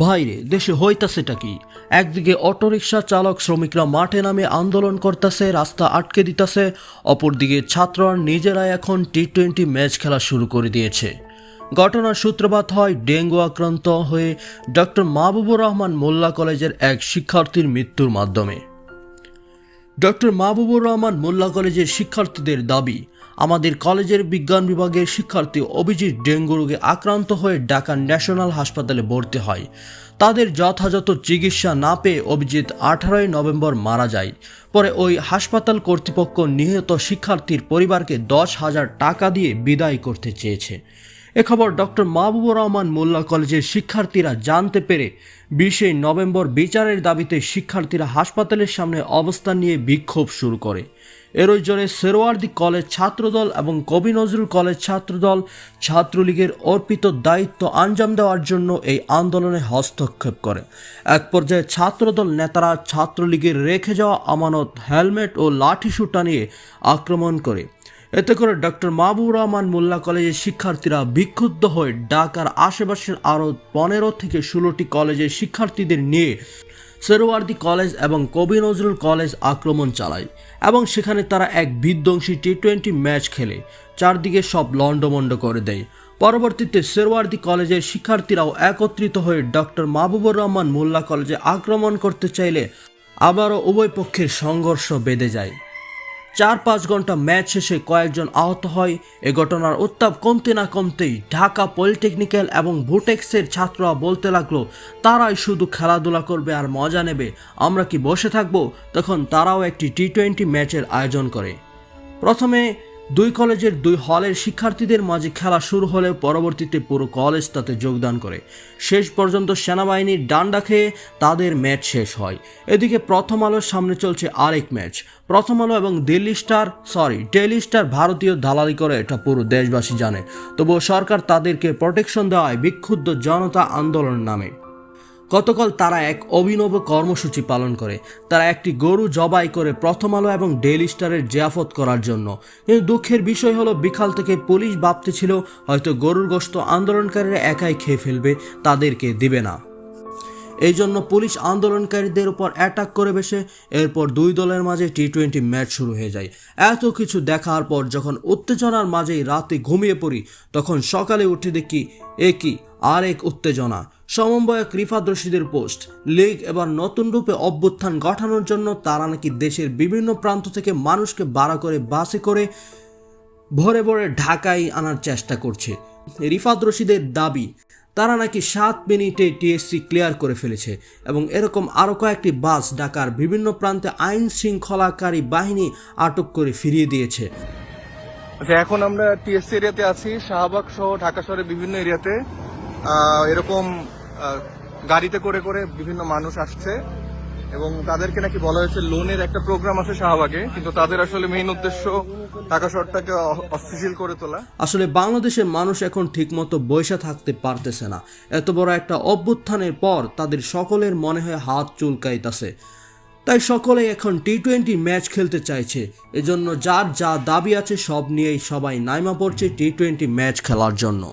ভাইরে দেশে হইতাছেটা কি? একদিকে অটোরিকশা চালক শ্রমিকরা মাঠে নামে আন্দোলন করতেছে, রাস্তা আটকে দিতেছে, অপরদিকে ছাত্ররা নিজেরাই এখন টি-20 ম্যাচ খেলা শুরু করে দিয়েছে। ঘটনার সূত্রপাত হয় ডেঙ্গু আক্রান্ত হয়ে ডক্টর মাহবুবুর রহমান মোল্লা কলেজের এক শিক্ষার্থীর মৃত্যুর মাধ্যমে। ডক্টর মাহবুবুর রহমান মোল্লা কলেজের শিক্ষার্থীদের দাবি, আমাদের কলেজের বিজ্ঞান বিভাগের শিক্ষার্থী অভিজিৎ ডেঙ্গু রোগে আক্রান্ত হয়ে ঢাকা ন্যাশনাল হাসপাতালে ভর্তি হয়। তাদের যথাযথ চিকিৎসা না পেয়ে অভিজিৎ 18 নভেম্বর মারা যায়। পরে ওই হাসপাতাল কর্তৃপক্ষ নিহত শিক্ষার্থীর পরিবারকে 10,000 টাকা দিয়ে বিদায় করতে চেয়েছে। এ খবর ডক্টর মাহবুবুর রহমান মোল্লা কলেজের শিক্ষার্থীরা জানতে পেরে 20 নভেম্বর বিচারের দাবিতে শিক্ষার্থীরা হাসপাতালের সামনে অবস্থান নিয়ে বিক্ষোভ শুরু করে। এরই জোরে সোহরাওয়ার্দী কলেজ ছাত্রদল এবং কবি নজরুল কলেজ ছাত্রদল ছাত্রলীগের অর্পিত দায়িত্ব আঞ্জাম দেওয়ার জন্য এই আন্দোলনে হস্তক্ষেপ করে। এক পর্যায়ে ছাত্রদল নেতারা ছাত্রলীগের রেখে যাওয়া আমানত, হেলমেট ও লাঠিসোঁটা নিয়ে আক্রমণ করে। এতে করে ডক্টর মাহবুবুর রহমান মোল্লা কলেজের শিক্ষার্থীরা বিক্ষুব্ধ হয়ে ঢাকার আশেপাশের আরও 15 থেকে 16টি কলেজের শিক্ষার্থীদের নিয়ে সোহরাওয়ার্দী কলেজ এবং কবি নজরুল কলেজ আক্রমণ চালায় এবং সেখানে তারা এক বিধ্বংসী টি-20 ম্যাচ খেলে চারদিকে সব লণ্ডভণ্ড করে দেয়। পরবর্তীতে সোহরাওয়ার্দী কলেজের শিক্ষার্থীরাও একত্রিত হয়ে ডক্টর মাহবুবুর রহমান মোল্লা কলেজে আক্রমণ করতে চাইলে আবারও উভয় পক্ষের সংঘর্ষ বেঁধে যায়। 4-5 ঘন্টা ম্যাচ শেষে কয়েকজন আহত হয়। এ ঘটনার উত্তাপ কমতে না কমতেই ঢাকা পলিটেকনিক্যাল এবং ভুটেক্সের ছাত্ররা বলতে লাগলো, তারাই শুধু খেলাধুলা করবে আর মজা নেবে, আমরা কি বসে থাকবো? তখন তারাও একটি টি-20 ম্যাচের আয়োজন করে। প্রথমে দুই কলেজের দুই হলের শিক্ষার্থীদের মাঝে খেলা শুরু হলেও পরবর্তীতে পুরো কলেজ তাতে যোগদান করে। শেষ পর্যন্ত সেনাবাহিনীর ডান্ডা খেয়ে তাদের ম্যাচ শেষ হয়। এদিকে প্রথম আলোর সামনে চলছে আরেক ম্যাচ। প্রথম আলো এবং ডেইলি স্টার ভারতীয় দালালি করে, এটা পুরো দেশবাসী জানে। তবুও সরকার তাদেরকে প্রোটেকশন দেওয়ায় বিক্ষুব্ধ জনতা আন্দোলনের নামে গতকাল তারা এক অভিনব কর্মসূচি পালন করে। তারা একটি গরু জবাই করে প্রথম আলো এবং ডেইলি স্টারের জিয়াফত করার জন্য। কিন্তু দুঃখের বিষয় হলো, বিকাল থেকে পুলিশ ভাবতেছিল হয়তো গরুর গোশত আন্দোলনকারীরা একাই খেয়ে ফেলবে, তাদেরকে দিবে না। এই জন্য পুলিশ আন্দোলনকারীদের উপর অ্যাটাক করে বসে। এরপর দুই দলের মাঝে টি-20 ম্যাচ শুরু হয়ে যায়। এত কিছু দেখার পর যখন উত্তেজনার মাঝেই রাতে ঘুমিয়ে পড়ি, তখন সকালে উঠে দেখি একই আরেক উত্তেজনা। সমন্বয়ক রিফাত রশিদের পোস্ট, লীগ এবার নতুন রূপে অভ্যুত্থান গঠানোর জন্য তারা নাকি দেশের বিভিন্ন প্রান্ত থেকে মানুষকে ভাড়া করে বাসে করে ভরে ভরে ঢাকায় আনার চেষ্টা করছে। রিফাত রশিদের দাবি, তারা নাকি 7 মিনিটে টিএসসি ক্লিয়ার করে ফেলেছে এবং এরকম আরও কয়েকটি বাস ঢাকার বিভিন্ন প্রান্তে আইন শৃঙ্খলাকারী বাহিনী আটক করে ফিরিয়ে দিয়েছে। আচ্ছা, এখন আমরা টিএসসি এরিয়াতে আছি, শাহবাগ সহ ঢাকা শহরের বিভিন্ন এরিয়াতে এরকম গাড়িতে করে করে বিভিন্ন মানুষ আসছে এবং তাদেরকে নাকি বলা হয়েছে লোনের একটা প্রোগ্রাম আছে শাহবাগে, কিন্তু তাদের আসলে মেইন উদ্দেশ্য ঢাকা শহরটাকে অস্থিতিশীল করে তোলা। আসলে বাংলাদেশের মানুষ এখন ঠিকমতো বসে থাকতে পারতেছে না। এত বড় একটা অভ্যুত্থানের পর তাদের সকলের মনে হয় হাত চুলকাইতেছে। তাই সকলেই এখন টি-20 ম্যাচ খেলতে চাইছে। এজন্য যার যা দাবি আছে সব নিয়েই সবাই নাইমা পড়ছে টি-20 ম্যাচ খেলার জন্য।